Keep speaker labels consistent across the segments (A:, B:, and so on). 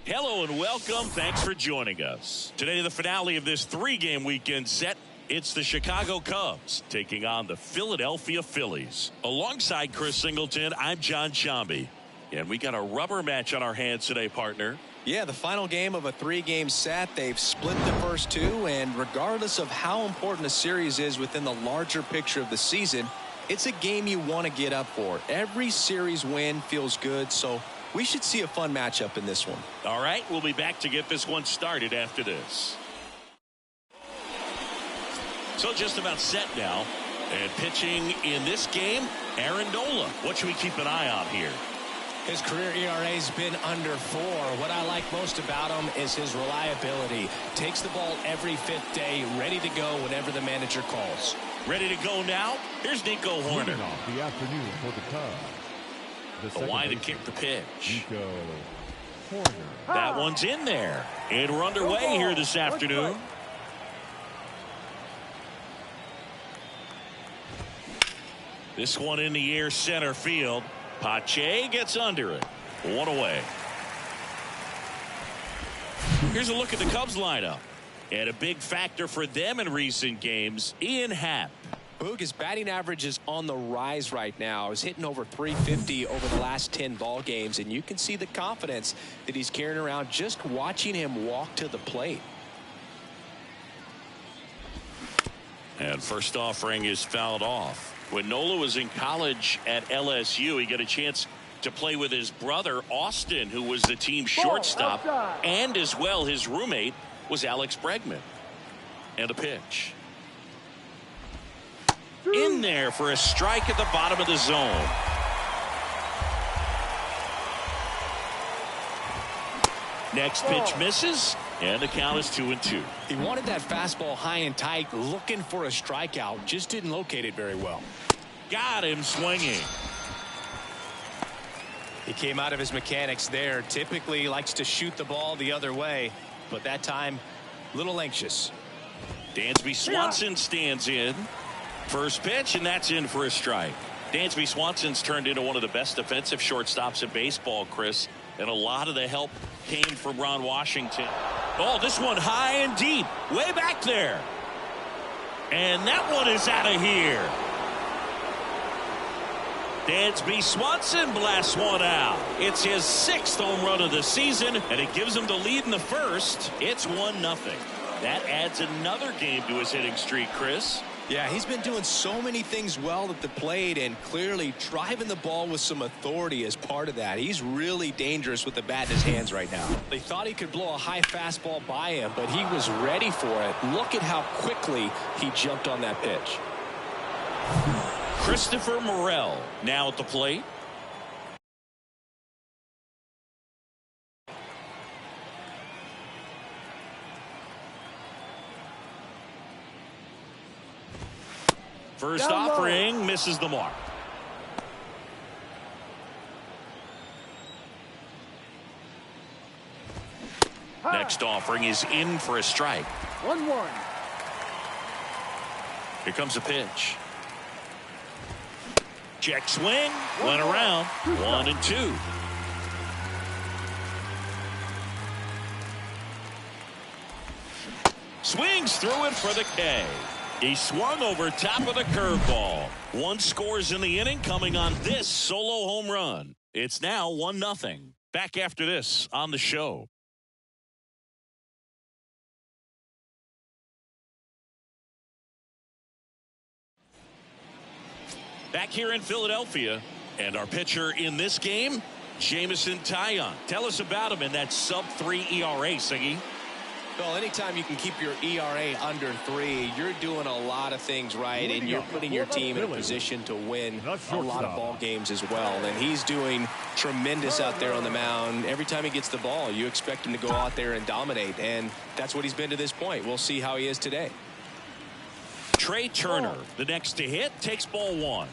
A: Hello and welcome. Thanks for joining us. Today, the finale of this three-game weekend set. It's the Chicago Cubs taking on the Philadelphia Phillies. Alongside Chris Singleton, I'm John Shambi. And we got a rubber match on our hands today, partner.
B: Yeah, the final game of a three-game set. They've split the first two, and regardless of how important a series is within the larger picture of the season, it's a game you want to get up for. Every series win feels good, so we should see a fun matchup in this one.
A: All right, we'll be back to get this one started after this. So just about set now. And pitching in this game, Aaron Nola. What should we keep an eye on here?
C: His career ERA's been under 4. What I like most about him is his reliability. Takes the ball every fifth day, ready to go whenever the manager calls.
A: Ready to go now? Here's Nico Horner.
D: Off the afternoon for the Cubs.
A: The line to kick the pitch.
D: Nico Horner.
A: That one's in there. And we're underway here this afternoon. This one in the air, center field. Pache gets under it. One away. Here's a look at the Cubs lineup. And a big factor for them in recent games, Ian Happ.
B: Boog, his batting average is on the rise right now. He's hitting over 350 over the last 10 ball games, and you can see the confidence that he's carrying around just watching him walk to the plate.
A: And first offering is fouled off. When Nola was in college at LSU, he got a chance to play with his brother, Austin, who was the team shortstop, and as well his roommate was Alex Bregman. And a pitch. In there for a strike at the bottom of the zone. Next pitch misses, and the count is 2-2.
C: He wanted that fastball high and tight, looking for a strikeout. Just didn't locate it very well.
A: Got him swinging.
C: He came out of his mechanics there. Typically likes to shoot the ball the other way, but that time, a little anxious.
A: Dansby Swanson stands in. First pitch, and that's in for a strike. Dansby Swanson's turned into one of the best defensive shortstops in baseball, Chris. And a lot of the help came from Ron Washington. Oh, this one high and deep. Way back there. And that one is out of here. Dansby Swanson blasts one out. It's his 6th home run of the season, and it gives him the lead in the first. It's 1-0. That adds another game to his hitting streak, Chris.
B: Yeah, he's been doing so many things well at the plate and clearly driving the ball with some authority as part of that. He's really dangerous with the bat in his hands right now. They thought he could blow a high fastball by him, but he was ready for it. Look at how quickly he jumped on that pitch.
A: Christopher Morel now at the plate. First offering misses the mark. Next offering is in for a strike.
E: 1-1.
A: Here comes a pitch. Check swing. Went around. 1-2. Swings through it for the K. He swung over top of the curveball. 1 scores in the inning coming on this solo home run. It's now 1-0. Back after this on the show. Back here in Philadelphia, and our pitcher in this game, Jameson Taillon. Tell us about him in that sub-3 ERA, Siggy.
B: Well, anytime you can keep your ERA under 3, you're doing a lot of things right, and you're putting your team in a position to win a lot of ball games as well. And he's doing tremendous out there on the mound. Every time he gets the ball, you expect him to go out there and dominate, and that's what he's been to this point. We'll see how he is today.
A: Trey Turner, the next to hit, takes ball 1.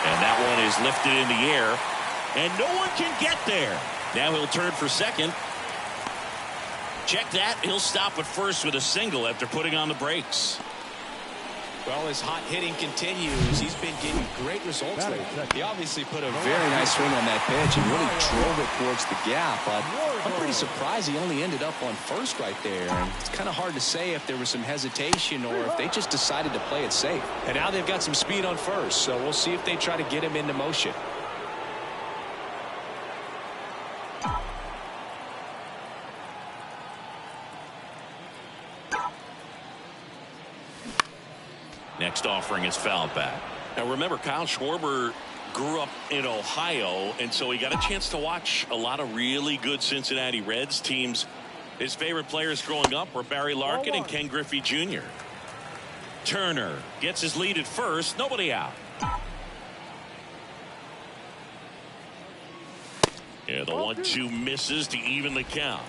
A: And that one is lifted in the air, and no one can get there. Now he'll turn for second. Check that. He'll stop at first with a single after putting on the brakes.
B: Well, his hot hitting continues. He's been getting great results lately. He obviously put a very nice swing on that pitch and really drove it towards the gap. But I'm pretty surprised he only ended up on first right there. And it's kind of hard to say if there was some hesitation or if they just decided to play it safe. And now they've got some speed on first, so we'll see if they try to get him into motion.
A: Next offering is fouled back. Now remember, Kyle Schwarber grew up in Ohio, and so he got a chance to watch a lot of really good Cincinnati Reds teams. His favorite players growing up were Barry Larkin and Ken Griffey Jr. Turner gets his lead at first. Nobody out. Yeah, the 1-2 misses to even the count.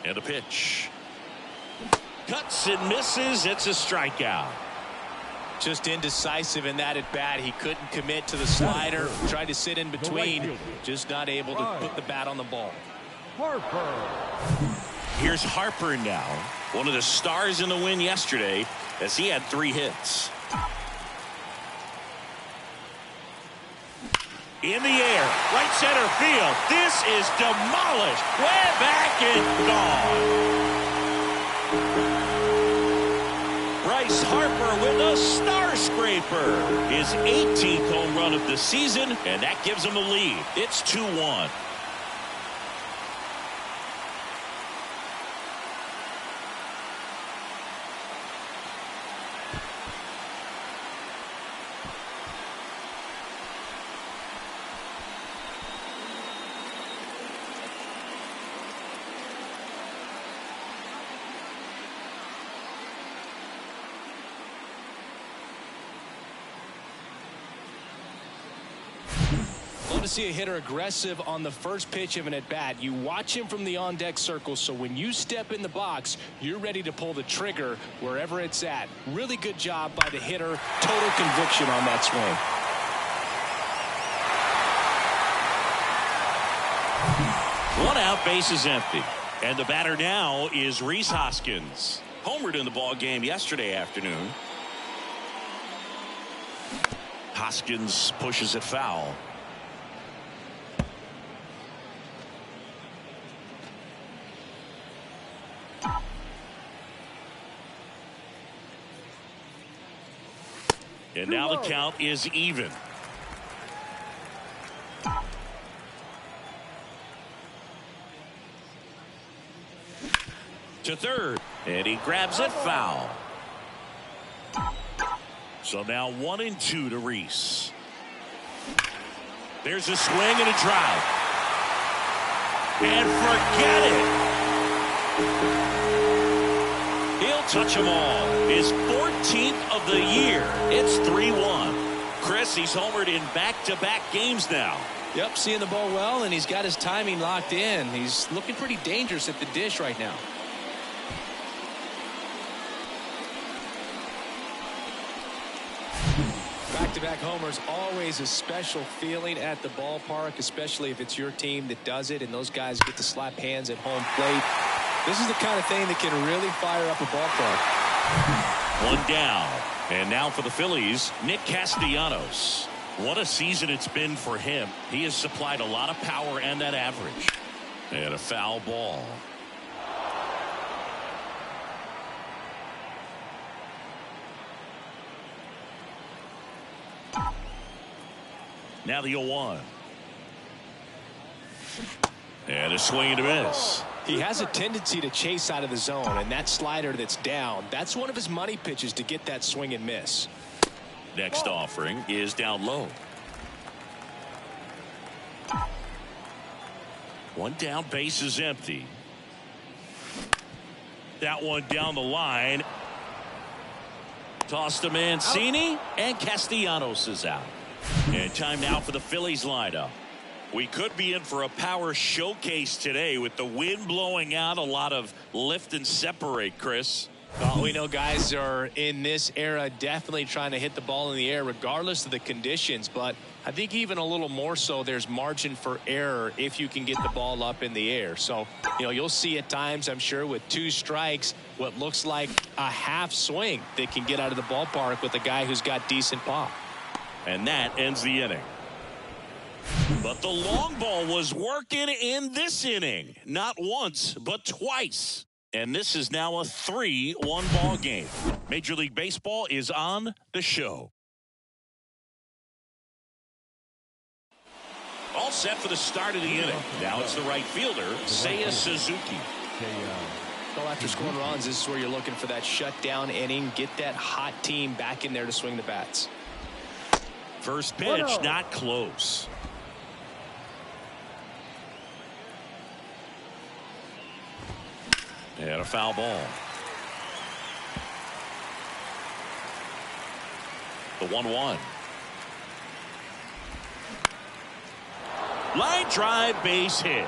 A: And a pitch. Cuts and misses. It's a strikeout.
B: Just indecisive in that at bat. He couldn't commit to the slider. Tried to sit in between. Just not able to put the bat on the ball.
D: Harper.
A: Here's Harper now. One of the stars in the win yesterday as he had 3 hits. In the air, right center field. This is demolished. Way back and gone. Bryce Harper with a star scraper. His 18th home run of the season, and that gives him the lead. It's 2-1.
B: To see a hitter aggressive on the first pitch of an at-bat. You watch him from the on-deck circle, so when you step in the box, you're ready to pull the trigger wherever it's at. Really good job by the hitter. Total conviction on that swing.
A: One out, base is empty. And the batter now is Rhys Hoskins. Homered in the ball game yesterday afternoon. Hoskins pushes it foul. And now the count is even. To third, and he grabs it foul. So now 1-2 to Rhys. There's a swing and a drive. And forget it. He'll touch them all. His 14th of the year. It's 3-1. Chris, he's homered in back-to-back games now.
B: Yep, seeing the ball well, and he's got his timing locked in. He's looking pretty dangerous at the dish right now. Back-to-back homers, always a special feeling at the ballpark, especially if it's your team that does it and those guys get to slap hands at home plate. This is the kind of thing that can really fire up a ballpark.
A: One down. And now for the Phillies, Nick Castellanos. What a season it's been for him. He has supplied a lot of power and that average. And a foul ball. Now the 0-1. And a swing and a miss.
C: He has a tendency to chase out of the zone, and that slider that's down, that's one of his money pitches to get that swing and miss.
A: Next offering is down low. One down, base is empty. That one down the line. Toss to Mancini, and Castellanos is out. And time now for the Phillies lineup. We could be in for a power showcase today with the wind blowing out, a lot of lift and separate, Chris.
C: Well, we know guys are in this era definitely trying to hit the ball in the air regardless of the conditions, but I think even a little more so there's margin for error if you can get the ball up in the air. So, you'll see at times, I'm sure, with 2 strikes, what looks like a half swing that can get out of the ballpark with a guy who's got decent pop.
A: And that ends the inning. But the long ball was working in this inning. Not once, but twice. And this is now a 3-1 ball game. Major League Baseball is on the show. All set for the start of the inning. Now it's the right fielder, Seiya Suzuki.
C: Well, after scoring runs, this is where you're looking for that shutdown inning. Get that hot team back in there to swing the bats.
A: First pitch, not close. And a foul ball. The 1-1. Line drive, base hit.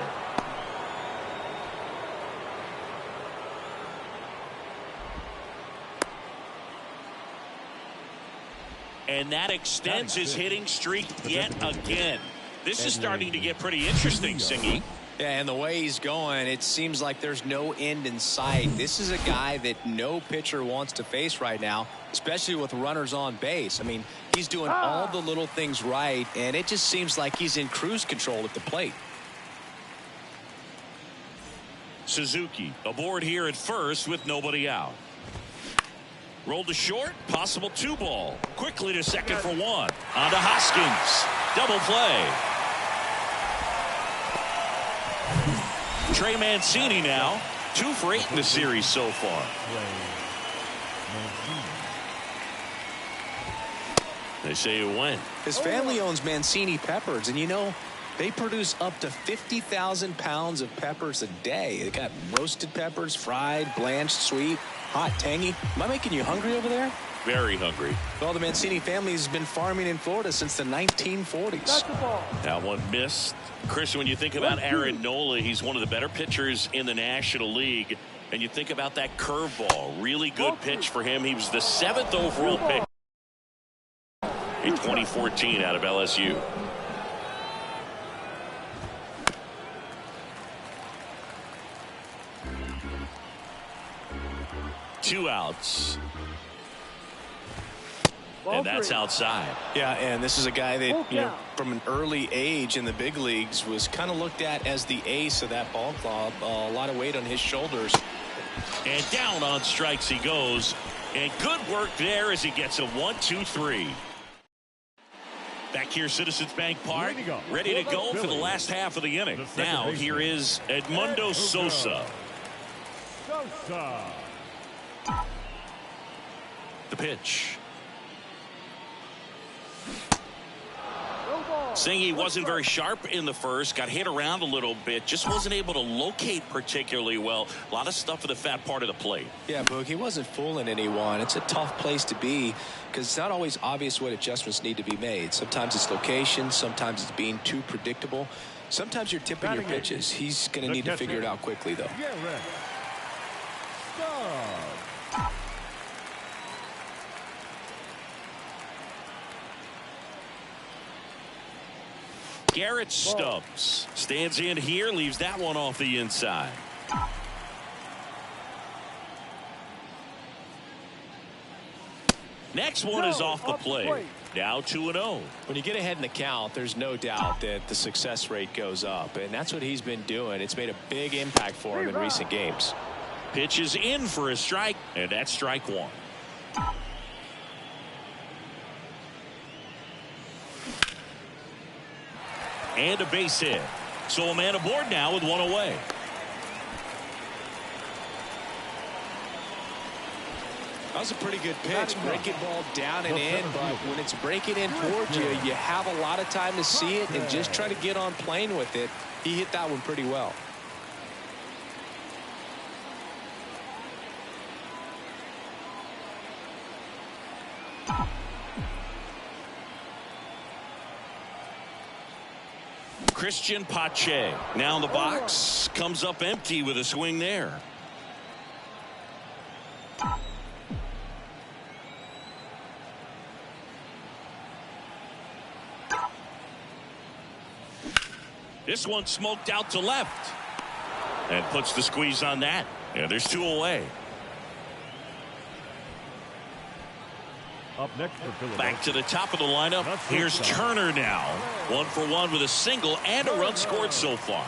A: And that extends his hitting streak yet again. This is starting to get pretty interesting, Singy.
B: Yeah, and the way he's going, it seems like there's no end in sight. This is a guy that no pitcher wants to face right now, especially with runners on base. I mean, he's doing all the little things right, and it just seems like he's in cruise control at the plate.
A: Suzuki aboard here at first with nobody out. Rolled to short, possible 2-ball. Quickly to second for 1. On to Hoskins. Double play. Trey Mancini now 2 for 8 in the series so far. They say it went.
B: His family owns Mancini Peppers, and they produce up to 50,000 pounds of peppers a day. They got roasted peppers, fried, blanched, sweet, hot, tangy. Am I making you hungry over there?
A: Very hungry.
B: Well, the Mancini family has been farming in Florida since the 1940s.
A: That one missed. Chris, when you think about Aaron Nola, he's one of the better pitchers in the National League. And you think about that curveball. Really good pitch for him. He was the 7th overall pick in 2014 out of LSU. 2 outs. And that's outside.
C: Yeah, and this is a guy that, from an early age in the big leagues was kind of looked at as the ace of that ball club. A lot of weight on his shoulders.
A: And down on strikes he goes. And good work there as he gets a 1-2-3. Back here, Citizens Bank Park, ready to go for the last half of the inning. Now here is Edmundo Sosa. The pitch. Saying he wasn't very sharp in the first, got hit around a little bit, just wasn't able to locate particularly well. A lot of stuff at the fat part of the plate.
B: Yeah, Boog, he wasn't fooling anyone. It's a tough place to be because it's not always obvious what adjustments need to be made. Sometimes it's location, sometimes it's being too predictable. Sometimes you're tipping your pitches. He's going to need to figure it out quickly, though.
A: Garrett Stubbs stands in here, leaves that one off the inside. Next one is off the plate. Now 2-0.
C: When you get ahead in the count, there's no doubt that the success rate goes up, and that's what he's been doing. It's made a big impact for him in recent games.
A: Pitch is in for a strike, and that's strike 1. And a base hit. So a man aboard now with 1 away.
B: That was a pretty good pitch. Breaking ball down and in, but when it's breaking in towards you, you have a lot of time to see it and just try to get on plane with it. He hit that one pretty well.
A: Christian Pache now in the box, comes up empty with a swing there. This one smoked out to left and puts the squeeze on that. Yeah, there's 2 away.
D: Up next for Phillies.
A: Back to the top of the lineup. Here's Turner now. 1 for 1 with a single and a run scored so far.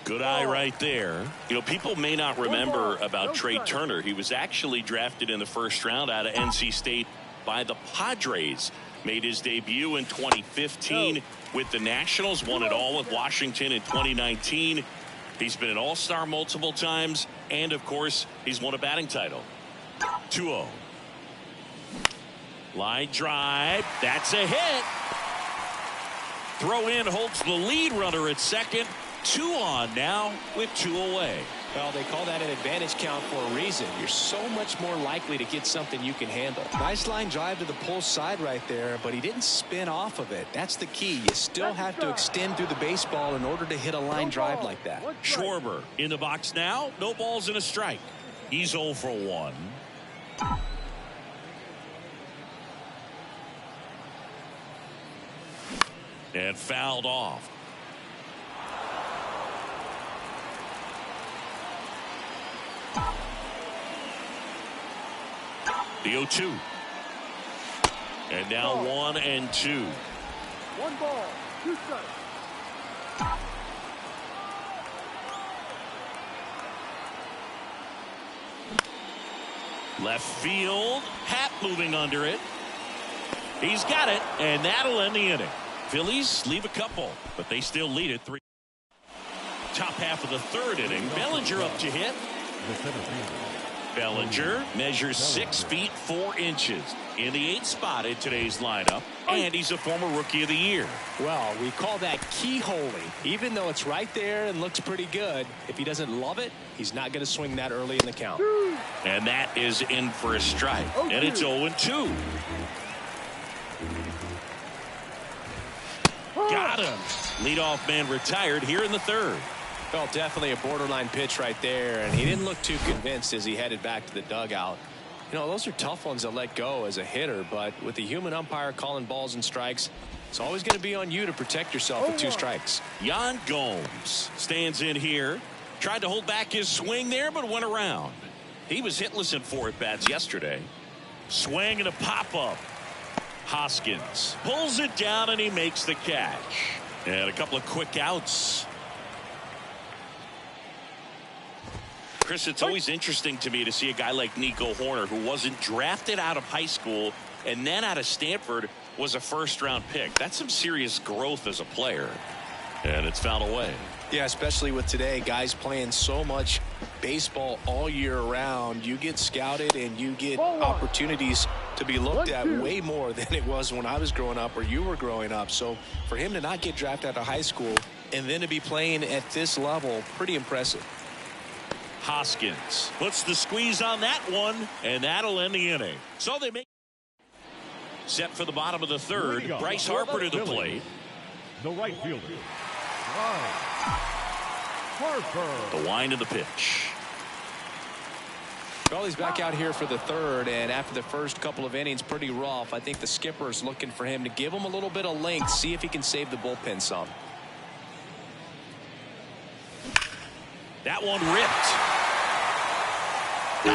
A: Good eye right there. You know, people may not remember about Trey Turner. He was actually drafted in the first round out of NC State by the Padres. Made his debut in 2015 with the Nationals. Won it all with Washington in 2019. He's been an all-star multiple times, and of course, he's won a batting title. 2-0. Line drive. That's a hit. Throw in holds the lead runner at second. 2 on now with 2 away.
C: Well, they call that an advantage count for a reason. You're so much more likely to get something you can handle.
B: Nice line drive to the pull side right there, but he didn't spin off of it. That's the key. You still have to extend through the baseball in order to hit a line drive like that.
A: Schwarber in the box now. No balls and a strike. He's 0 for 1. And fouled off. The 0-2. And now 1 and 2.
E: 1 ball, 2 strikes.
A: Left field. Hat moving under it. He's got it, and that'll end the inning. Phillies leave a couple, but they still lead it 3. Top half of the 3rd inning. Bellinger up to hit. Bellinger measures 6 feet 4 inches in the 8th spot in today's lineup, and he's a former Rookie of the Year.
C: Well, we call that keyholing. Even though it's right there and looks pretty good, if he doesn't love it, he's not going to swing that early in the count.
A: And that is in for a strike, and it's 0-2. Got him. Leadoff man retired here in the 3rd.
C: Well, definitely a borderline pitch right there, and he didn't look too convinced as he headed back to the dugout. You know, those are tough ones to let go as a hitter, but with the human umpire calling balls and strikes, it's always going to be on you to protect yourself with 2 strikes.
A: Yan Gomes stands in here. Tried to hold back his swing there, but went around. He was hitless in 4 at-bats yesterday. Swing and a pop-up. Hoskins pulls it down, and he makes the catch. And a couple of quick outs. Chris, it's always interesting to me to see a guy like Nico Horner, who wasn't drafted out of high school and then out of Stanford, was a first-round pick. That's some serious growth as a player. And it's fouled away.
C: Yeah, especially with today, guys playing so much baseball all year round. You get scouted and you get opportunities to be looked at way more than it was when I was growing up or you were growing up. So for him to not get drafted out of high school and then to be playing at this level, pretty impressive.
A: Hoskins puts the squeeze on that one, and that'll end the inning. So they make set for the bottom of the 3rd. Bryce Harper to the plate.
D: The right fielder, Bryce Harper.
A: The wind of the pitch.
C: Well, he's back out here for the 3rd, and after the first couple of innings, pretty rough. I think the skipper's looking for him to give him a little bit of length, see if he can save the bullpen some.
A: That one ripped. Oh!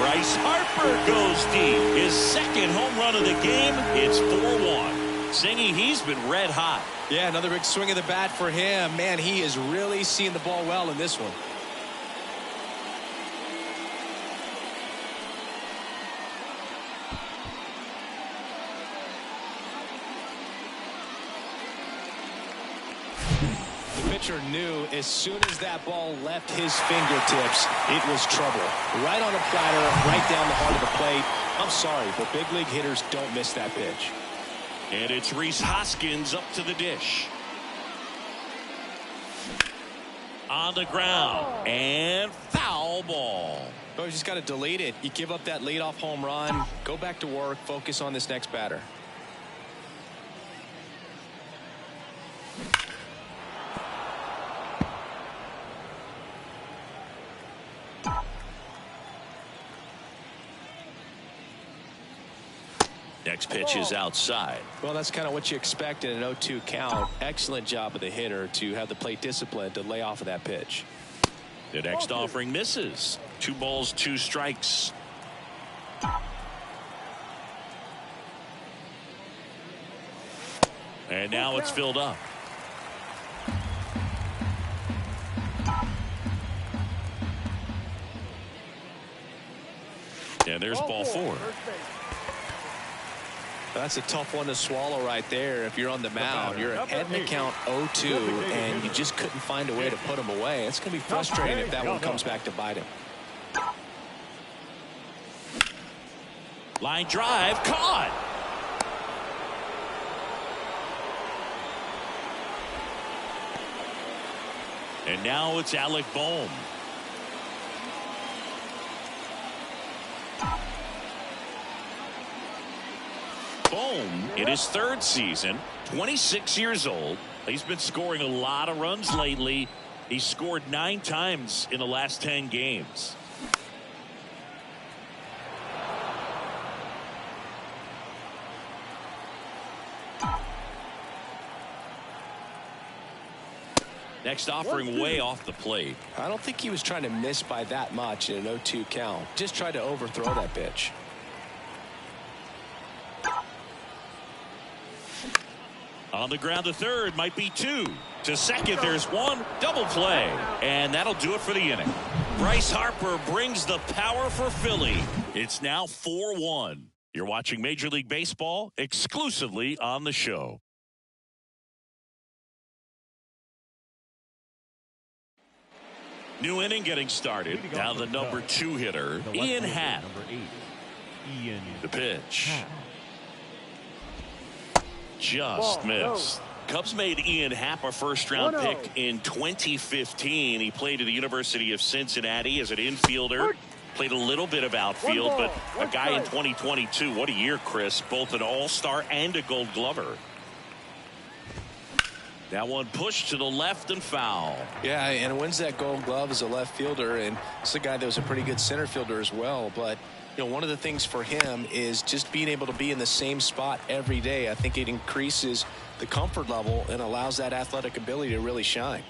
A: Bryce Harper goes deep. His 2nd home run of the game. It's 4-1. Singy, he's been red hot.
B: Yeah, another big swing of the bat for him. Man, he is really seeing the ball well in this one.
C: Pitcher knew as soon as that ball left his fingertips, it was trouble. Right on a platter, right down the heart of the plate. I'm sorry, but big league hitters don't miss that pitch.
A: And it's Rhys Hoskins up to the dish. On the ground. And foul ball.
C: Oh, you just got to delete it. You give up that leadoff home run, go back to work, focus on this next batter.
A: Next pitch is outside.
C: Well, that's kind of what you expect in an 0-2 count. Excellent job of the hitter to have the plate discipline to lay off of that pitch.
A: The next offering misses. 2 balls, 2 strikes. And now it's filled up. And there's ball 4.
C: That's a tough one to swallow right there. If you're on the mound, you're ahead in the count 0-2, and you just couldn't find a way to put him away. It's going to be frustrating if that one comes back to bite him.
A: Line drive, caught. And now it's Alec Bohm. Bohm, in his 3rd season, 26 years old. He's been scoring a lot of runs lately. He's scored 9 times in the last 10 games. Next offering way off the plate.
C: I don't think he was trying to miss by that much in an 0-2 count. Just tried to overthrow that pitch.
A: On the ground to 3rd, might be 2. To 2nd, there's 1. Double play. And that'll do it for the inning. Bryce Harper brings the power for Philly. It's now 4-1. You're watching Major League Baseball exclusively on the show. New inning getting started. Now the number 2 hitter, Ian Happ. The pitch. Just missed. Cubs made Ian Happ a first-round pick in 2015. He played at the University of Cincinnati as an infielder. Played a little bit of outfield, but a guy in 2022. What a year, Chris. Both an all-star and a Gold Glover. That one pushed to the left and foul.
B: Yeah, and wins that Gold Glove as a left fielder, and it's a guy that was a pretty good center fielder as well. But you know, one of the things for him is just being able to be in the same spot every day. I think it increases the comfort level and allows that athletic ability to really shine.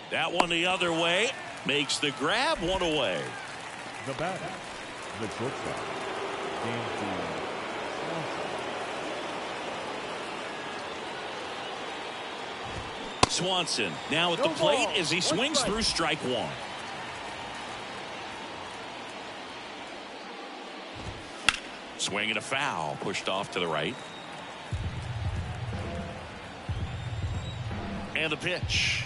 A: That one the other way, makes the grab, one away.
D: The batter, the shortstop, James
A: Swanson now at the plate as he swings through strike one. Swing and a foul, pushed off to the right. And the pitch.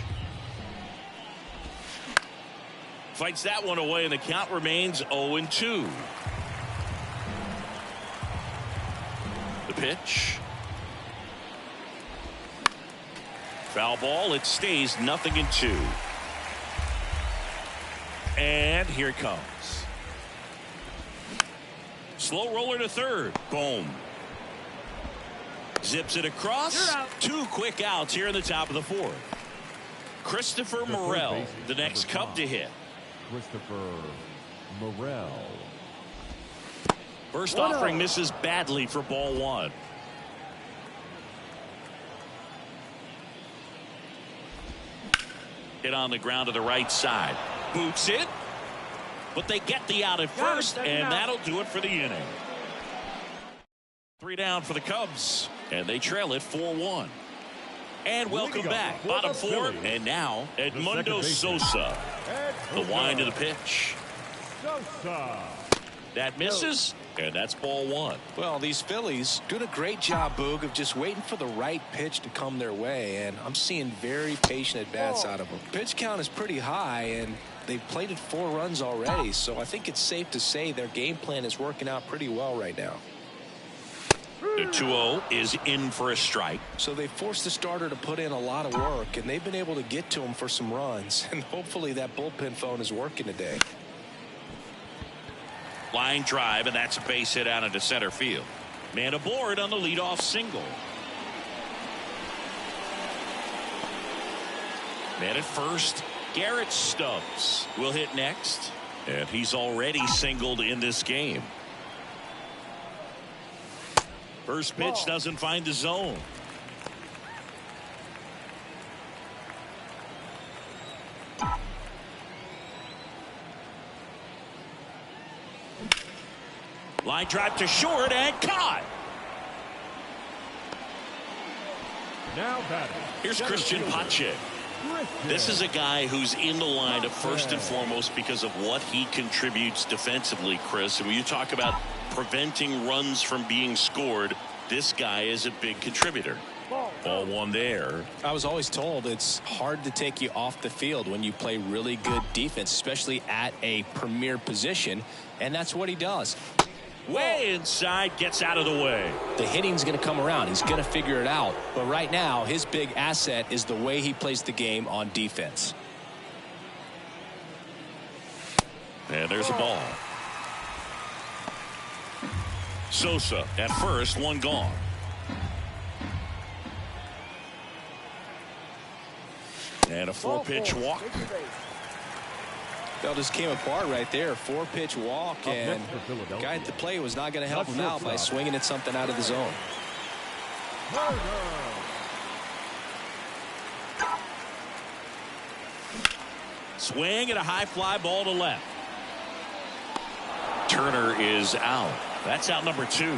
A: Fights that one away, and the count remains 0-2. The pitch. Foul ball. It stays 0-2. And here it comes. Slow roller to third. Boom. Zips it across. 2 quick outs here in the top of the 4th. Christopher Morel, the next Cub to hit.
D: Christopher Morel.
A: First offering misses badly for ball 1. Hit on the ground to the right side. Boots it. But they get the out at first, and that'll do it for the inning. 3 down for the Cubs, and they trail it 4-1. And welcome back. Bottom 4, and now Edmundo Sosa. The wind of the pitch.
D: Sosa.
A: That misses, and that's ball 1.
B: Well, these Phillies doing a great job, Boog, of just waiting for the right pitch to come their way, and I'm seeing very patient at-bats out of them. Pitch count is pretty high, and they've plated 4 runs already, so I think it's safe to say their game plan is working out pretty well right now.
A: The 2-0 is in for a strike.
B: So they forced the starter to put in a lot of work, and they've been able to get to him for some runs, and hopefully that bullpen phone is working today.
A: Line drive, and that's a base hit out into center field. Man aboard on the leadoff single. Man at first, Garrett Stubbs will hit next, and he's already singled in this game. First pitch doesn't find the zone. Line drive to short and caught.
D: Now batting.
A: Here's Christian Pache. This is a guy who's in the lineup first and foremost because of what he contributes defensively, Chris. And when you talk about preventing runs from being scored, this guy is a big contributor. Ball 1 there.
B: I was always told it's hard to take you off the field when you play really good defense, especially at a premier position, and that's what he does.
A: Way inside, gets out of the way.
B: The hitting's going to come around. He's going to figure it out. But right now, his big asset is the way he plays the game on defense.
A: And there's a ball. Sosa at first, 1 gone. And a 4-pitch walk.
B: That just came apart right there. 4-pitch walk, and the guy at the plate was not going to help him out by swinging at something out of the zone.
A: Swing and a high fly ball to left. Turner is out. That's out number 2.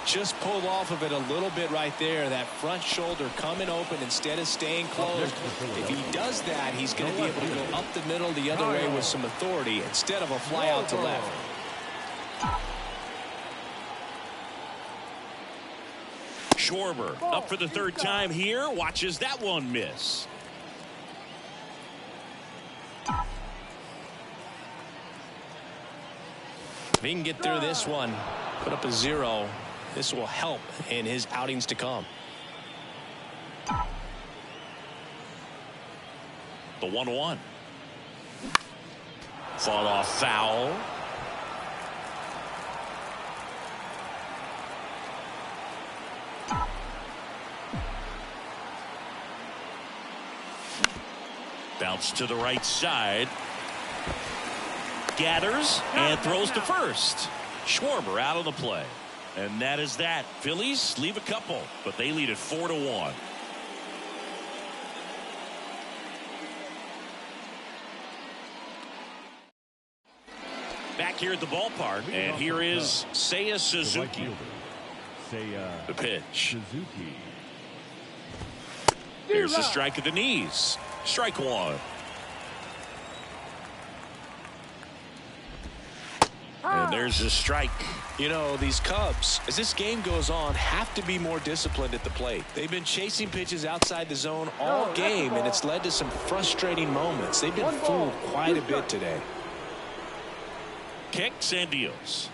B: Just pulled off of it a little bit right there. That front shoulder coming open instead of staying closed. If he does that, he's going to be able to go up the middle the other way with some authority instead of a fly out to left.
A: Schwarber up for the 3rd time here. Watches that one miss.
B: If he can get through this one, put up a 0, this will help in his outings to come.
A: The 1-1. Fought off foul. Bounce to the right side. Gathers and throws to first. Schwarber out of the play. And that is that. Phillies leave a couple, but they lead it 4-1. Back here at the ballpark, and here is Seiya Suzuki. The pitch. Here's the strike at the knees. Strike one. And there's a strike.
C: You know, these Cubs, as this game goes on, have to be more disciplined at the plate. They've been chasing pitches outside the zone all game, and it's led to some frustrating moments. They've been fooled quite a bit today.
A: Kicks and deals.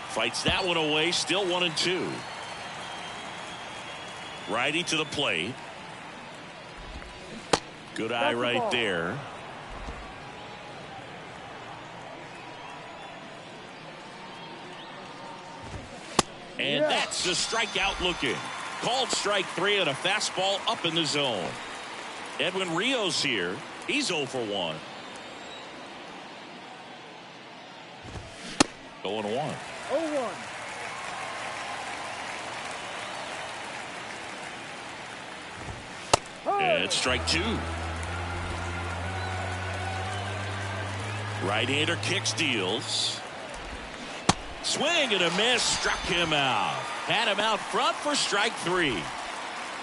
A: Fights that one away. Still 1-2. Righty to the plate. Good eye right there. And that's the strikeout looking. Called strike 3 and a fastball up in the zone. Edwin Rios here. He's 0 for 1. 0-1.
E: 0-1.
A: And strike 2. Right-hander kicks, deals. Swing and a miss. Struck him out. Had him out front for strike 3.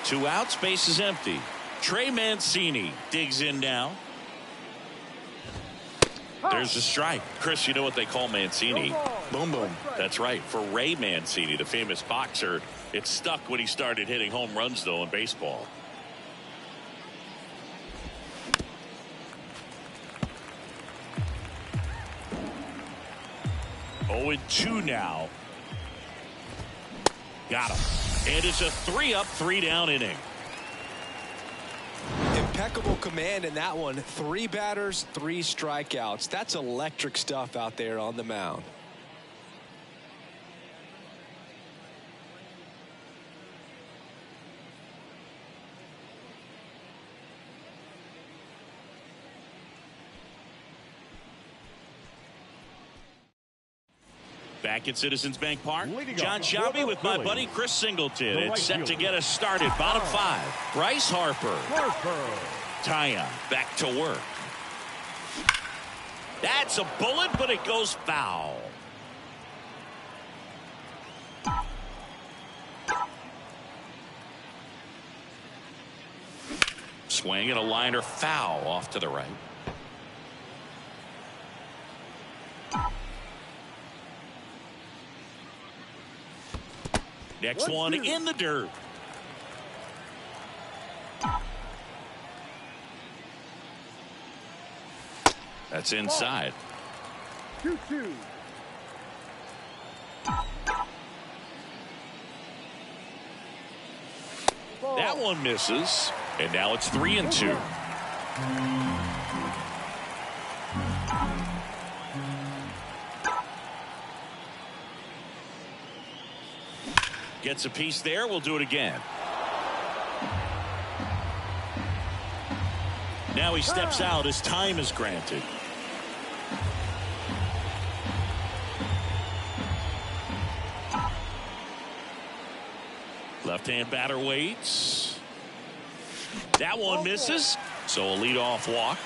A: 2 outs. Base is empty. Trey Mancini digs in now. There's a strike. Chris, you know what they call Mancini?
C: Boom, boom.
A: That's right. For Ray Mancini, the famous boxer, it stuck when he started hitting home runs, though, in baseball. Oh, 2 now. Got him. And it's a 3-up, 3-down inning.
C: Impeccable command in that one. 3 batters, 3 strikeouts. That's electric stuff out there on the mound.
A: Back at Citizens Bank Park, John Shelby with my buddy Chris Singleton. It's set to get us started. Bottom 5. Bryce Harper. Tyon back to work. That's a bullet, but it goes foul. Swing and a liner foul off to the right. Next one in the dirt. That's inside.
E: 2-2.
A: That one misses. And now it's 3-2. Gets a piece there. We'll do it again. Now he steps out as time is granted. Left-hand batter waits. That one misses. So a leadoff walk.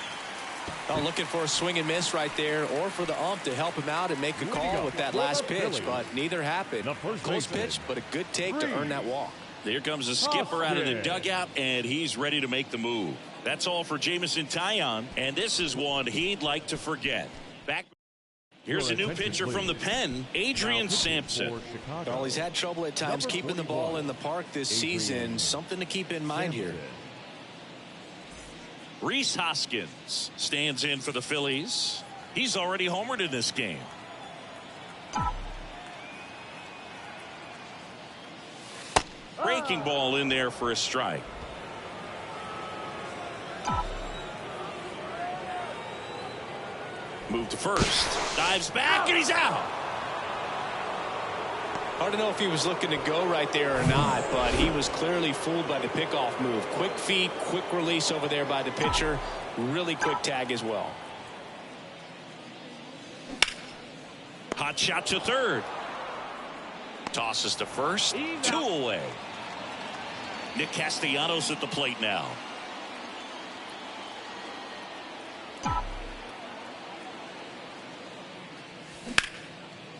C: Well, looking for a swing and miss right there, or for the ump to help him out and make a call with that last pitch, but neither happened. Close pitch, but a good take to earn that walk.
A: Here comes the skipper out of the dugout, and he's ready to make the move. That's all for Jameson Taillon, and this is one he'd like to forget. Back. Here's a new pitcher from the pen, Adrian Sampson.
C: Well, he's had trouble at times keeping the ball in the park this season. Something to keep in mind here.
A: Rhys Hoskins stands in for the Phillies. He's already homered in this game. Breaking ball in there for a strike. Move to first. Dives back and he's out.
C: Hard to know if he was looking to go right there or not, but he was clearly fooled by the pickoff move. Quick feet, quick release over there by the pitcher. Really quick tag as well.
A: Hot shot to third. Tosses to first. 2 away. Nick Castellanos at the plate now.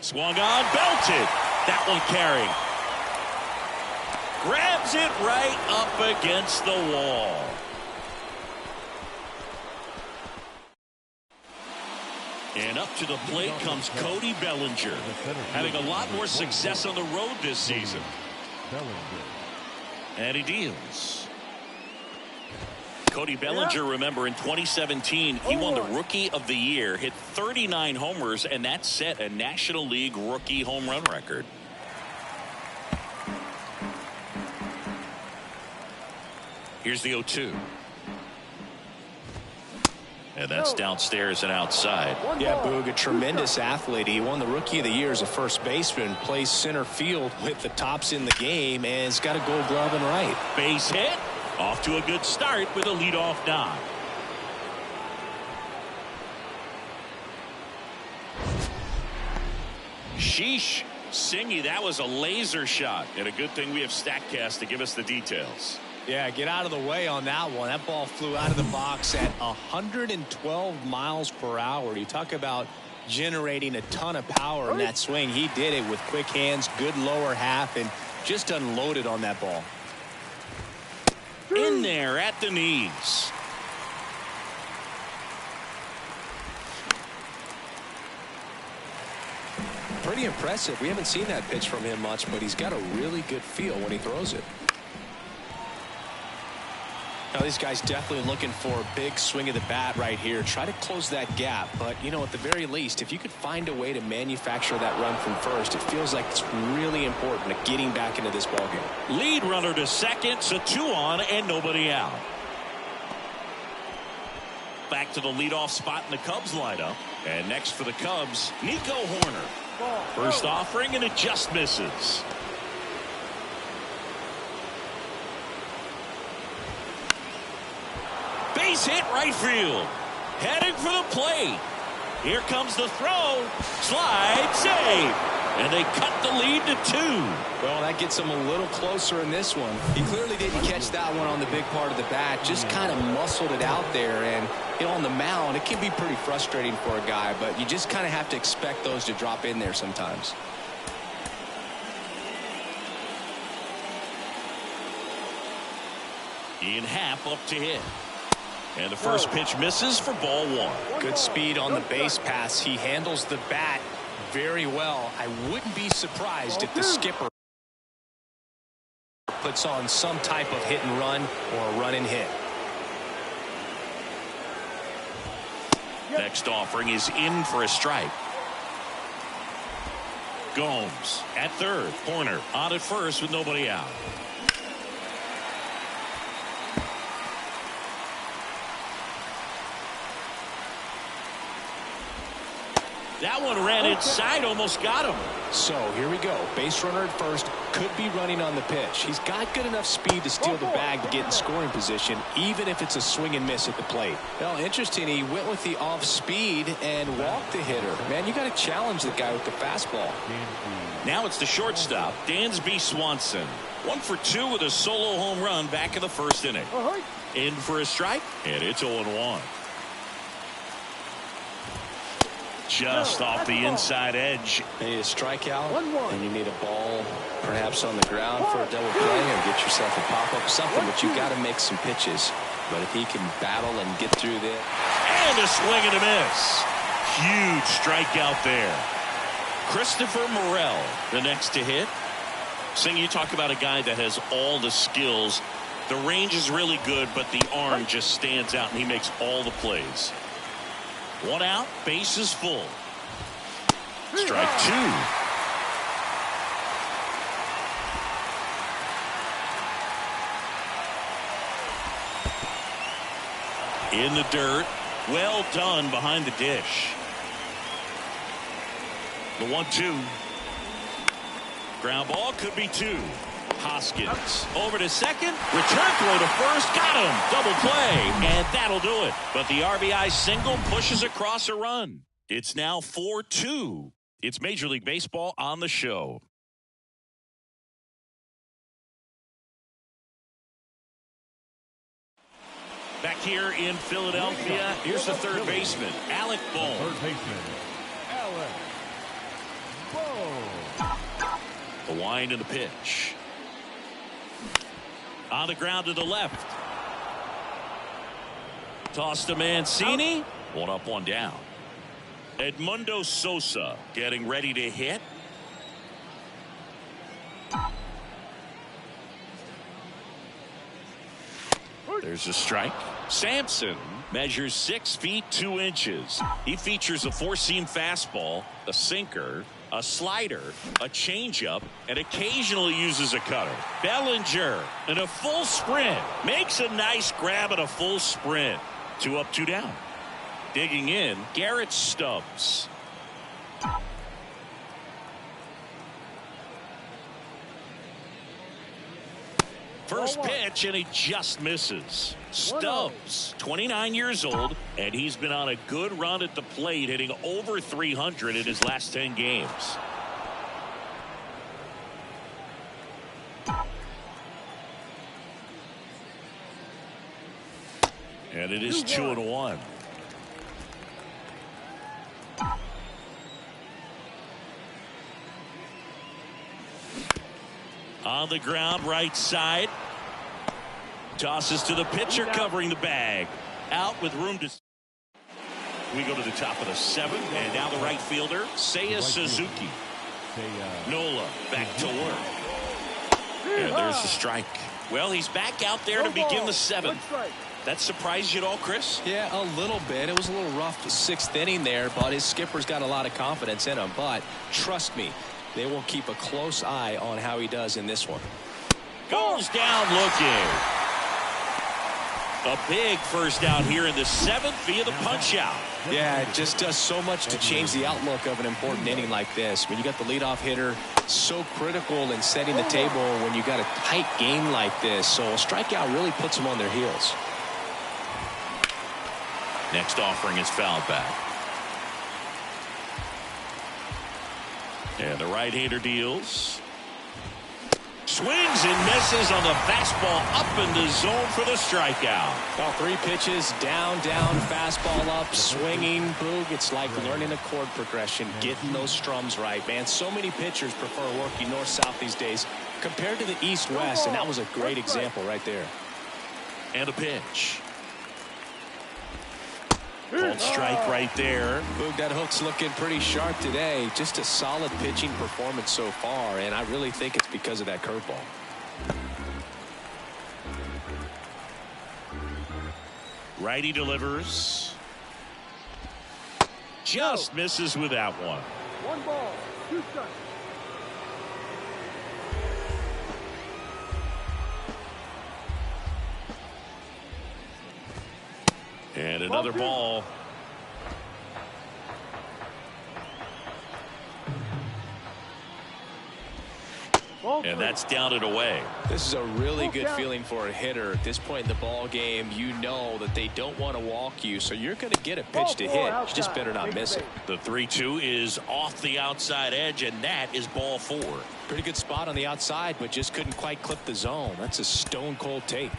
A: Swung on, belted. That one carrying. Grabs it right up against the wall. And up to the plate comes Cody Bellinger, having a lot more success on the road this season. And he deals. Cody Bellinger, remember, in 2017, he won the Rookie of the Year, hit 39 homers, and that set a National League rookie home run record. Here's the 0-2. And that's downstairs and outside.
C: Yeah, Boog, a tremendous athlete. He won the Rookie of the Year as a first baseman, plays center field with the tops in the game, and has got a Gold Glove and right.
A: Base hit. Off to a good start with a leadoff knock. Sheesh. Singy, that was a laser shot. And a good thing we have StatCast to give us the details.
C: Yeah, get out of the way on that one. That ball flew out of the box at 112 miles per hour. You talk about generating a ton of power in that swing. He did it with quick hands, good lower half, and just unloaded on that ball.
A: In there at the knees.
B: Pretty impressive. We haven't seen that pitch from him much, but he's got a really good feel when he throws it.
C: Now, this guy's definitely looking for a big swing of the bat right here. Try to close that gap. But, you know, at the very least, if you could find a way to manufacture that run from first, it feels like it's really important to getting back into this ballgame.
A: Lead runner to second, so 2 on and nobody out. Back to the leadoff spot in the Cubs lineup. And next for the Cubs, Nico Horner. First offering, and it just misses. Base hit right field. Heading for the plate. Here comes the throw. Slide save. And they cut the lead to 2.
B: Well, that gets him a little closer in this one. He clearly didn't catch that one on the big part of the bat. Just kind of muscled it out there. And, you know, on the mound, it can be pretty frustrating for a guy. But you just kind of have to expect those to drop in there sometimes.
A: Ian Happ up to hit. And the first pitch misses for ball 1.
C: Good speed on the base pass. He handles the bat very well. I wouldn't be surprised if the skipper puts on some type of hit and run or a run and hit.
A: Next offering is in for a strike. Gomes at third. Horner on at first with nobody out. That one ran inside, almost got him.
C: So here we go. Base runner at first, could be running on the pitch. He's got good enough speed to steal the bag to get in scoring position, even if it's a swing and miss at the plate.
B: Well, interesting. He went with the off speed and walked the hitter. Man, you got to challenge the guy with the fastball.
A: Now it's the shortstop, Dansby Swanson. 1 for 2 with a solo home run back in the first inning. In for a strike, and it's 0-1. Just off the inside edge.
B: You need a strikeout, and you need a ball perhaps on the ground for a double play, or get yourself a pop-up, something, but you got to make some pitches. But if he can battle and get through there.
A: And a swing and a miss. Huge strikeout there. Christopher Morel, the next to hit. Sing, you talk about a guy that has all the skills. The range is really good, but the arm just stands out, and he makes all the plays. 1 out, base is full. Strike 2. In the dirt. Well done behind the dish. The 1-2. Ground ball could be 2. Hoskins over to second. Return throw to first. Got him. Double play. And that'll do it. But the RBI single pushes across a run. It's now 4-2. It's Major League Baseball on the show. Back here in Philadelphia, here's the third baseman, Alec Bohm.
D: Third baseman, Alec Bohm.
A: The wind and the pitch. On the ground to the left. Toss to Mancini. One up, one down. Edmundo Sosa getting ready to hit. There's a strike. Sampson measures 6 feet 2 inches. He features a 4-seam fastball, a sinker, a slider, a changeup, and occasionally uses a cutter. Bellinger in a full sprint makes a nice grab at a full sprint. 2 up, 2 down. Digging in, Garrett Stubbs. First pitch, and he just misses. Stubbs, 29 years old, and he's been on a good run at the plate, hitting over 300 in his last 10 games. And it is 2-1. On the ground, right side. Tosses to the pitcher, covering the bag. Out with room to. We go to the top of the 7th, and now the right fielder, Seiya Suzuki. Nola back to work. And there's the strike. Well, he's back out there to begin the 7th. That surprised you at all, Chris?
B: Yeah, a little bit. It was a little rough 6th inning there, but his skipper's got a lot of confidence in him. But trust me, they will keep a close eye on how he does in this one.
A: Goes down looking. A big first out here in the 7th via the punch out.
B: Yeah, it just does so much to change the outlook of an important inning like this. When you got the leadoff hitter, so critical in setting the table when you got a tight game like this. So a strikeout really puts them on their heels.
A: Next offering is fouled back. And the right-hander deals. Swings and misses on the fastball up in the zone for the strikeout.
B: Well, 3 pitches, down, fastball up, swinging. Boog, it's like learning a chord progression, getting those strums right, man. So many pitchers prefer working north-south these days compared to the east-west, and that was a great example right there.
A: And a pitch. Called strike right there.
B: Boog, that hook's looking pretty sharp today. Just a solid pitching performance so far, and I really think it's because of that curveball.
A: Righty delivers. Just misses with that one.
E: 1 ball, 2 strikes.
A: And another ball. And that's down and away.
B: This is a really good feeling for a hitter at this point in the ball game. You know that they don't want to walk you, so you're going to get a pitch to hit. You just better not miss it.
A: The 3-2 is off the outside edge, and that is ball 4.
B: Pretty good spot on the outside, but just couldn't quite clip the zone. That's a stone cold take.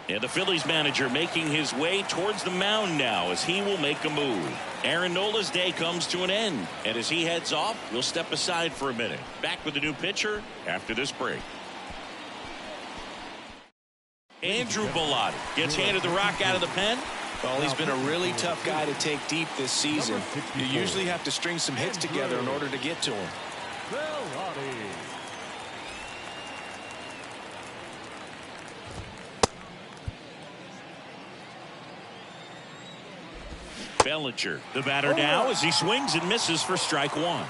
A: And the Phillies manager making his way towards the mound now as he will make a move. Aaron Nola's day comes to an end, and as he heads off, we'll step aside for a minute. Back with the new pitcher after this break. Andrew Bellotti gets handed the rock out of the pen.
B: Well, he's been a really tough guy to take deep this season. You usually have to string some hits together in order to get to him.
A: Bellinger, the batter now as he swings and misses for strike 1.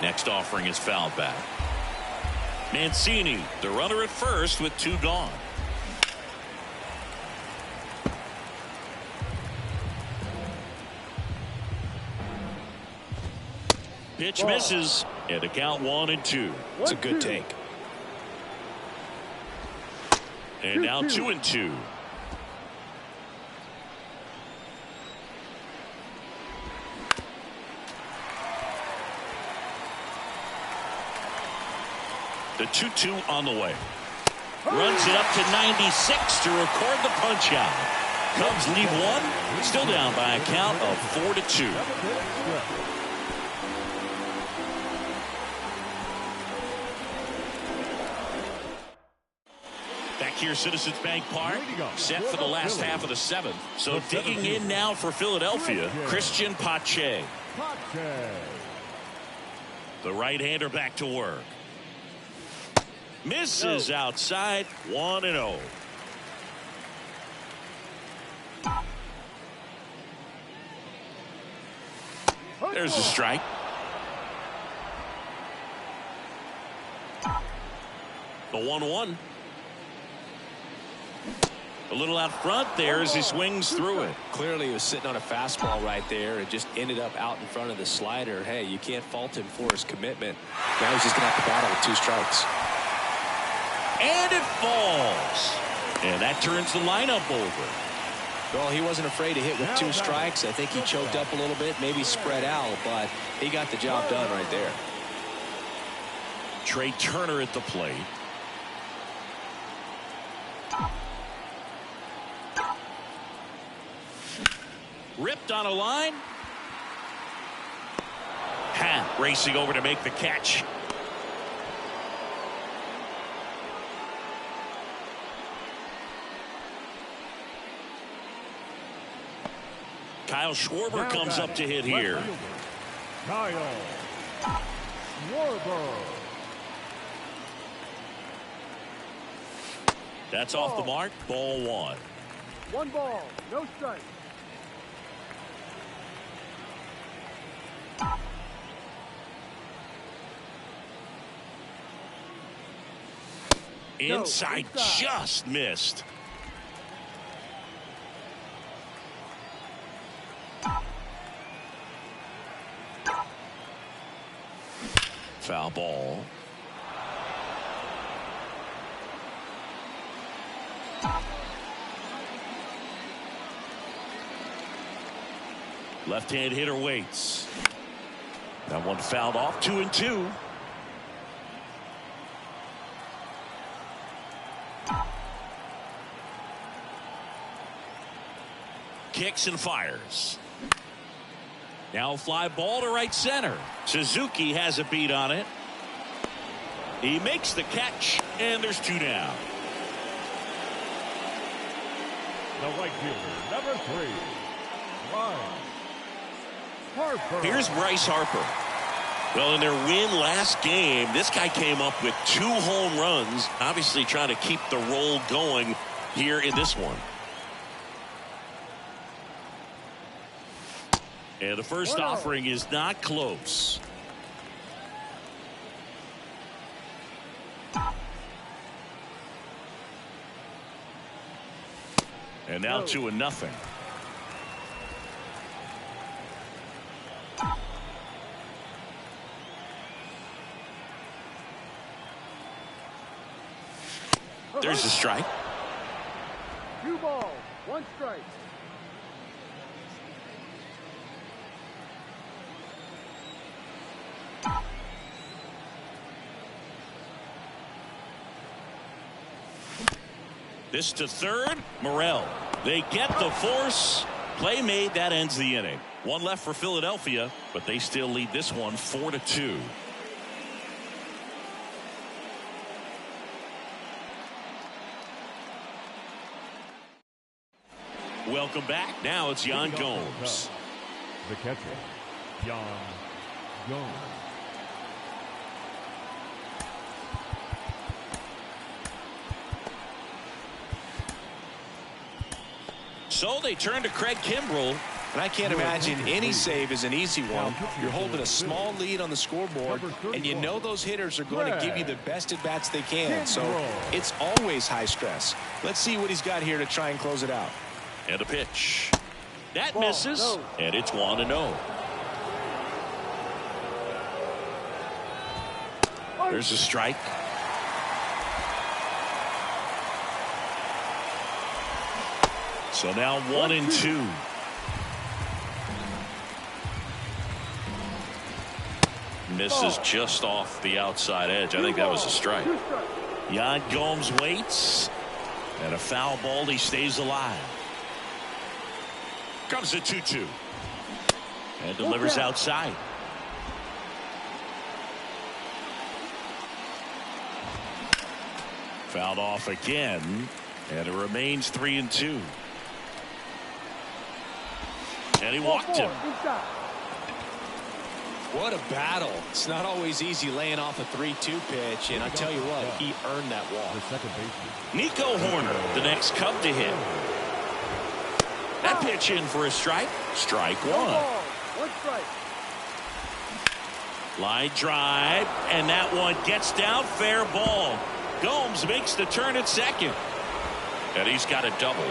A: Next offering is fouled back. Mancini, the runner at first with 2 gone. Pitch misses, and the count 1-2.
C: It's a good take.
A: And now 2-2. The 2-2 on the way. Runs it up to 96 to record the punch out. Cubs lead one, still down by a count of 4-2. Back here, Citizens Bank Park, set for the last half of the seventh. So digging in now for Philadelphia, Christian Pache. The right-hander back to work. Misses outside, 1-0. There's a strike. The 1-1. A little out front there as he swings through it.
B: Clearly he was sitting on a fastball right there and just ended up out in front of the slider. Hey, you can't fault him for his commitment. Now he's just going to have to battle with 2 strikes.
A: And it falls. And that turns the lineup over.
B: Well, he wasn't afraid to hit with 2 strikes. I think he choked up a little bit, maybe spread out, but he got the job done right there.
A: Trey Turner at the plate. Ripped on a line. Hat racing over to make the catch. Kyle Schwarber comes up to hit here.
E: Kyle Schwarber.
A: That's off the mark. Ball 1.
E: 1 ball, no strike.
A: Inside, just missed. Foul ball. Left-hand hitter waits. That one fouled off. 2-2. Kicks and fires. Now fly ball to right center. Suzuki has a beat on it. He makes the catch, and there's 2 down.
E: The right fielder, number 3, Bryce Harper.
A: Here's Bryce Harper. Well, in their win last game, this guy came up with 2 home runs, obviously trying to keep the roll going here in this one. And the first offering is not close. And now 2-0. There's a strike.
E: 2 balls, 1 strike.
A: This to third. Morel. They get the force. Play made. That ends the inning. 1 left for Philadelphia, but they still lead this one 4-2. Welcome back. Now it's Yan Gomes.
E: The catcher, Yan Gomes.
B: So they turn to Craig Kimbrell. And I can't imagine any save is an easy one. You're holding a small lead on the scoreboard, and you know those hitters are going to give you the best at-bats they can. So it's always high stress. Let's see what he's got here to try and close it out.
A: And a pitch. That misses, and it's 1-0. There's a strike. So now 1-2. Misses just off the outside edge. I think that was a strike. Yan Gomes waits. And a foul ball. He stays alive. Comes a 2-2. And delivers outside. Fouled off again. And it remains 3-2. And he walked him.
C: What a battle. It's not always easy laying off a 3-2 pitch, and I tell you what, he earned that walk.
A: Nico Horner, the next Cub to hit. That pitch in for a strike. Strike one.
E: One strike.
A: Line drive, and that one gets down. Fair ball. Gomes makes the turn at second. And he's got a double.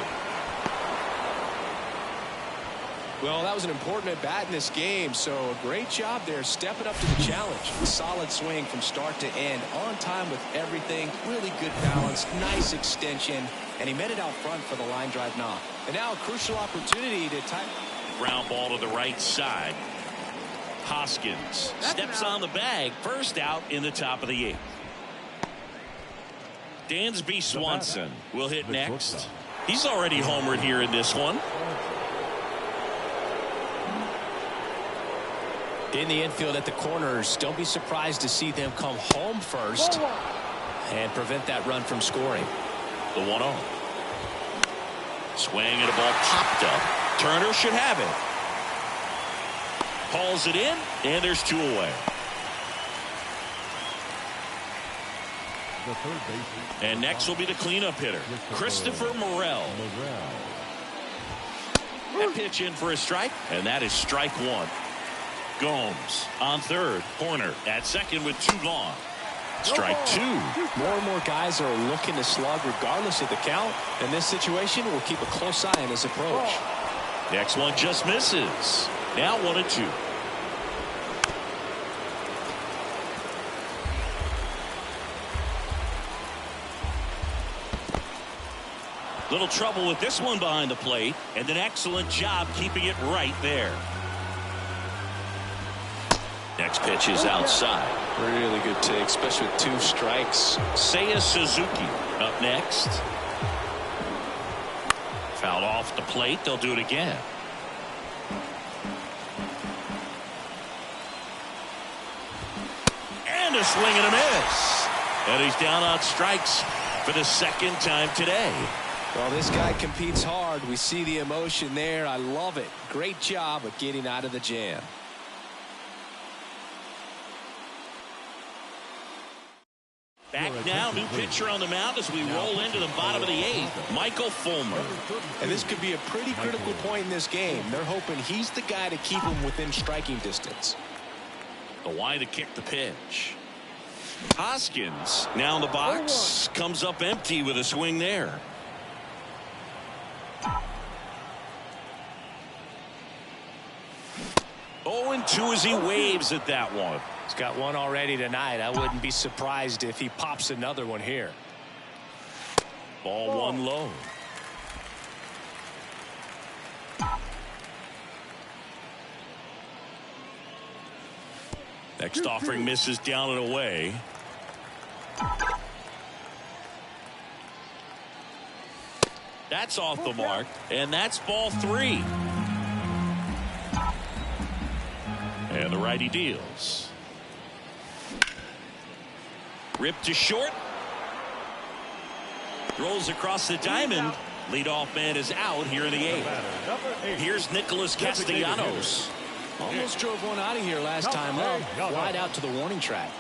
B: Well, that was an important at bat in this game, so a great job there stepping up to the challenge. Solid swing from start to end, on time with everything, really good balance, nice extension, and he met it out front for the line drive knock. And now a crucial opportunity to tie.
A: Ground ball to the right side. Hoskins steps on the bag. First out in the top of the eighth. Dansby Swanson will hit next. He's already homered here in this one.
C: In the infield at the corners, don't be surprised to see them come home first and prevent that run from scoring.
A: The 1-0. Swing and a ball popped up. Turner should have it. Hauls it in, and there's two away.
E: The third baseman.
A: And next will be the cleanup hitter, Christopher Morel. That pitch in for a strike, and that is strike one. Gomes on third. Horner at second with two gone. Strike two.
B: More and more guys are looking to slug regardless of the count. In this situation, we'll keep a close eye on his approach.
A: Next one just misses. Now 1-2. Little trouble with this one behind the plate, and an excellent job keeping it right there. Next pitch is outside.
B: Really good take, especially with two strikes.
A: Seiya Suzuki up next. Fouled off the plate. They'll do it again. And a swing and a miss. And he's down on strikes for the second time today.
B: Well, this guy competes hard. We see the emotion there. I love it. Great job of getting out of the jam.
A: Back now, new pitcher on the mound as we roll into the bottom of the eighth. Michael Fulmer.
B: And this could be a pretty critical point in this game. They're hoping he's the guy to keep him within striking distance.
A: The why to kick the pitch. Hoskins now in the box. Comes up empty with a swing there. Oh, and 2 as he waves at that one.
C: He's got one already tonight. I wouldn't be surprised if he pops another one here.
A: Ball one low. Next offering misses down and away. That's off the mark, and that's ball 3. And the righty deals. Ripped to short. Rolls across the diamond. Leadoff man is out here in the 8th. Here's Nicholas Castellanos.
B: Almost drove one out of here last time up. Wide out to the warning track.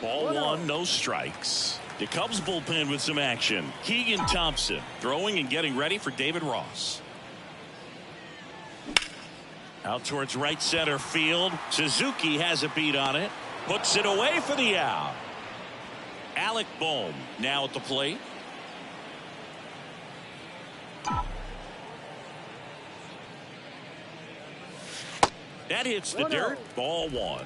A: Ball 1, no strikes. The Cubs bullpen with some action. Keegan Thompson throwing and getting ready for David Ross. Out towards right center field. Suzuki has a beat on it. Puts it away for the out. Alec Bohm now at the plate. That hits the dirt. Ball one.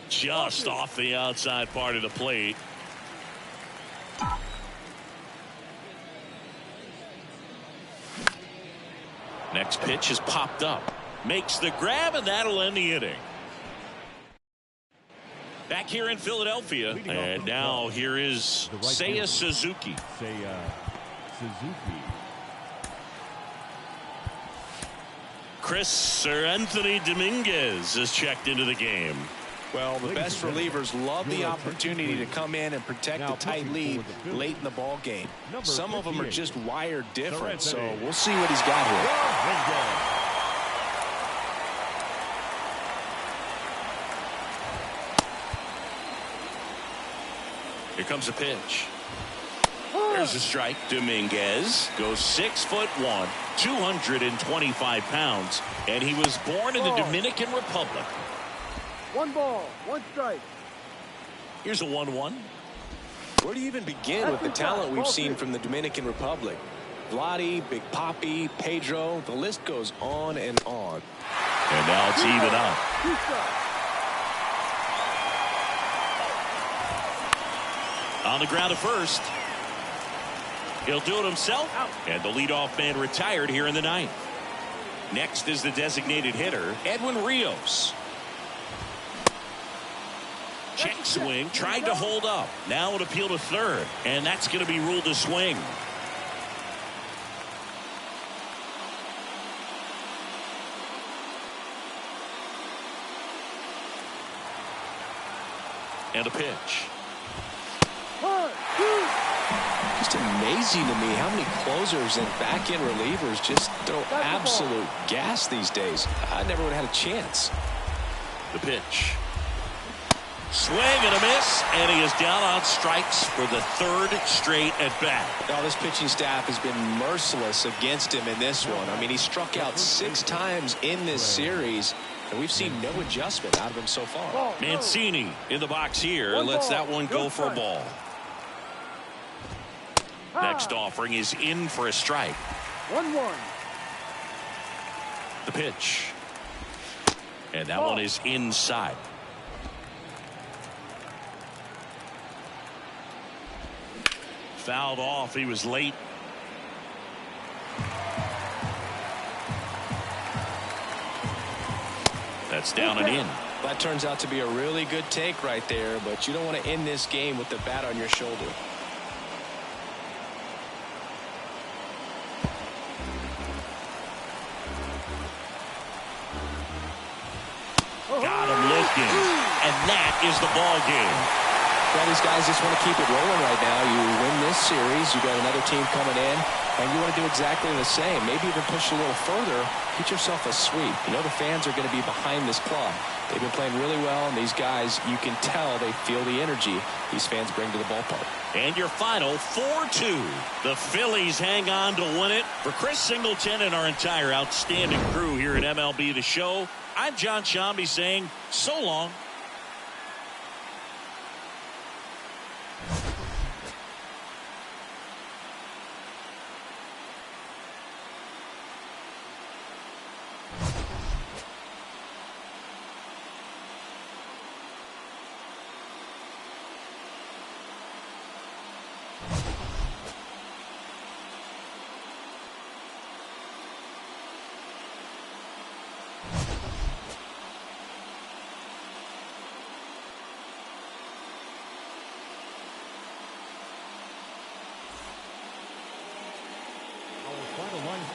A: Just off the outside part of the plate. Next pitch is popped up. Makes the grab, and that'll end the inning. Back here in Philadelphia, and now here is Seiya Suzuki. Anthony Dominguez is checked into the game.
B: Well, the best relievers love the opportunity to come in and protect a tight lead late in the ball game. Some of them are just wired different, so we'll see what he's got here.
A: Here comes a pitch. There's a strike. Dominguez goes 6'1", 225 pounds, and he was born in the Dominican Republic.
E: 1 ball, 1 strike.
A: Here's a 1-1.
B: Where do you even begin with the talent we've seen from the Dominican Republic? Vladdy, Big Papi, Pedro, the list goes on and on.
A: And now it's even up. On the ground at first. He'll do it himself. And the leadoff man retired here in the ninth. Next is the designated hitter, Edwin Rios. Check swing, tried to hold up. Now an appeal to third, and that's going to be ruled a swing. And a pitch.
B: Just amazing to me how many closers and back-end relievers just throw absolute gas these days. I never would have had a chance.
A: The pitch. Swing and a miss, and he is down on strikes for the third straight at bat.
B: Now, this pitching staff has been merciless against him in this one. I mean, he struck out 6 times in this series, and we've seen no adjustment out of him so far.
A: Mancini in the box here lets that one go for a ball. Next offering is in for a strike.
E: 1-1.
A: The pitch. And that one is inside. Fouled off. He was late. That's down and in.
B: That turns out to be a really good take right there, but you don't want to end this game with the bat on your shoulder.
A: Got him looking. And that is the ball game.
B: Well, these guys just want to keep it rolling right now. You win this series, you got another team coming in, and you want to do exactly the same. Maybe even push a little further, get yourself a sweep. You know the fans are going to be behind this club. They've been playing really well, and these guys, you can tell they feel the energy these fans bring to the ballpark.
A: And your final 4-2. The Phillies hang on to win it. For Chris Singleton and our entire outstanding crew here at MLB The Show, I'm John Shambi saying so long.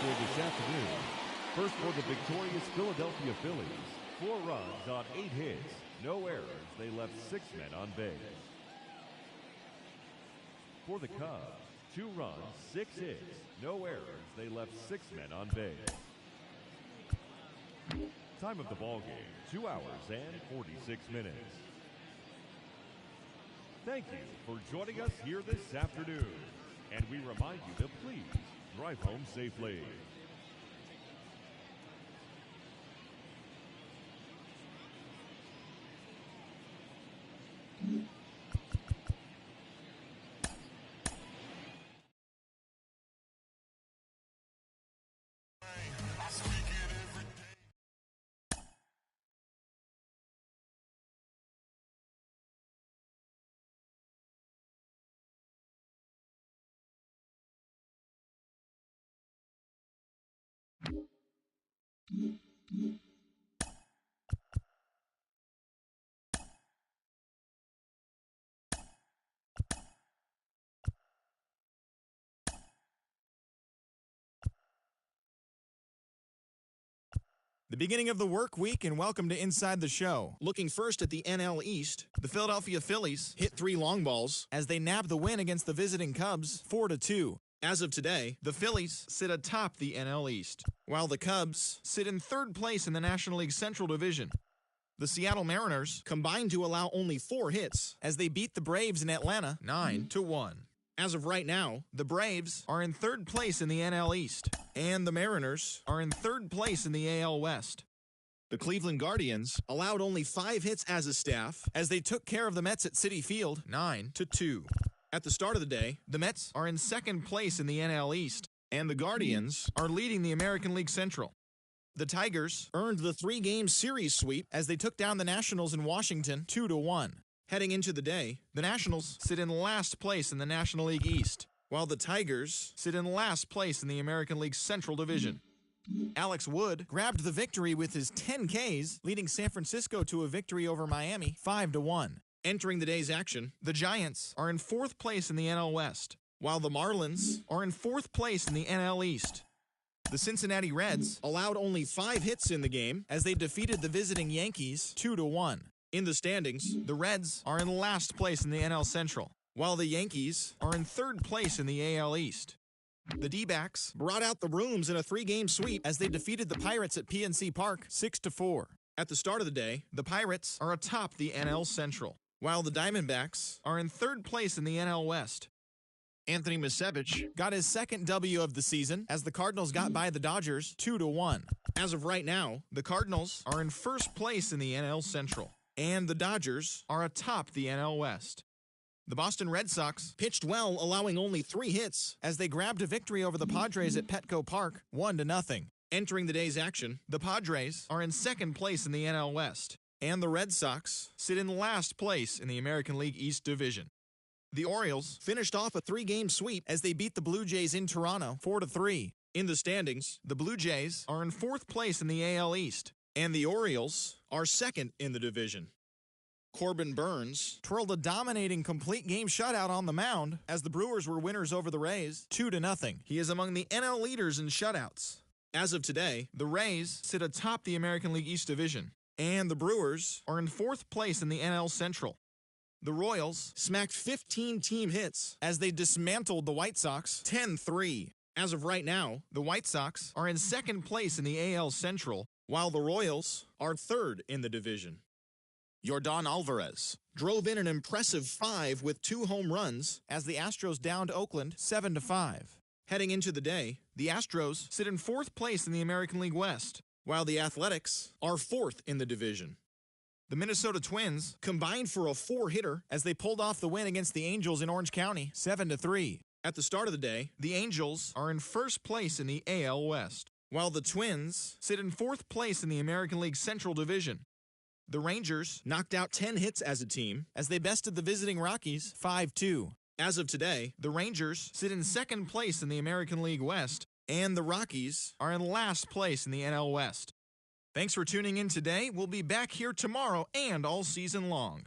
E: This afternoon. First for the victorious Philadelphia Phillies. 4 runs on 8 hits. No errors. They left 6 men on base. For the Cubs, 2 runs, 6 hits. No errors. They left 6 men on base. Time of the ball game, 2 hours and 46 minutes. Thank you for joining us here this afternoon. And we remind you to please drive home safely.
F: The beginning of the work week, and welcome to Inside the Show. Looking first at the NL East, the Philadelphia Phillies hit 3 long balls as they nabbed the win against the visiting Cubs 4-2. As of today, the Phillies sit atop the NL East, while the Cubs sit in 3rd place in the National League Central Division. The Seattle Mariners combined to allow only 4 hits as they beat the Braves in Atlanta 9-1. As of right now, the Braves are in 3rd place in the NL East, and the Mariners are in 3rd place in the AL West. The Cleveland Guardians allowed only 5 hits as a staff as they took care of the Mets at Citi Field 9-2. At the start of the day, the Mets are in 2nd place in the NL East, and the Guardians are leading the American League Central. The Tigers earned the 3-game series sweep as they took down the Nationals in Washington 2-1. Heading into the day, the Nationals sit in last place in the National League East, while the Tigers sit in last place in the American League Central Division. Alex Wood grabbed the victory with his 10 Ks, leading San Francisco to a victory over Miami 5-1. Entering the day's action, the Giants are in 4th place in the NL West, while the Marlins are in 4th place in the NL East. The Cincinnati Reds allowed only 5 hits in the game as they defeated the visiting Yankees 2-1. In the standings, the Reds are in last place in the NL Central, while the Yankees are in 3rd place in the AL East. The D-backs brought out the rooms in a 3-game sweep as they defeated the Pirates at PNC Park 6-4. At the start of the day, the Pirates are atop the NL Central, while the Diamondbacks are in 3rd place in the NL West. Anthony Misevich got his 2nd W of the season as the Cardinals got by the Dodgers 2-1. As of right now, the Cardinals are in 1st place in the NL Central, and the Dodgers are atop the NL West. The Boston Red Sox pitched well, allowing only 3 hits as they grabbed a victory over the Padres at Petco Park 1-0. Entering the day's action, the Padres are in 2nd place in the NL West, and the Red Sox sit in last place in the American League East Division. The Orioles finished off a 3-game sweep as they beat the Blue Jays in Toronto 4-3. In the standings, the Blue Jays are in 4th place in the AL East, and the Orioles are 2nd in the division. Corbin Burns twirled a dominating complete game shutout on the mound as the Brewers were winners over the Rays 2-0. He is among the NL leaders in shutouts. As of today, the Rays sit atop the American League East Division, and the Brewers are in 4th place in the NL Central. The Royals smacked 15 team hits as they dismantled the White Sox 10-3. As of right now, the White Sox are in 2nd place in the AL Central, while the Royals are 3rd in the division. Yordan Alvarez drove in an impressive 5 with 2 home runs as the Astros downed Oakland 7-5. Heading into the day, the Astros sit in 4th place in the American League West, while the Athletics are 4th in the division. The Minnesota Twins combined for a 4-hitter as they pulled off the win against the Angels in Orange County 7-3. At the start of the day, the Angels are in 1st place in the AL West, while the Twins sit in 4th place in the American League Central Division. The Rangers knocked out 10 hits as a team as they bested the visiting Rockies 5-2. As of today, the Rangers sit in 2nd place in the American League West, and the Rockies are in last place in the NL West. Thanks for tuning in today. We'll be back here tomorrow and all season long.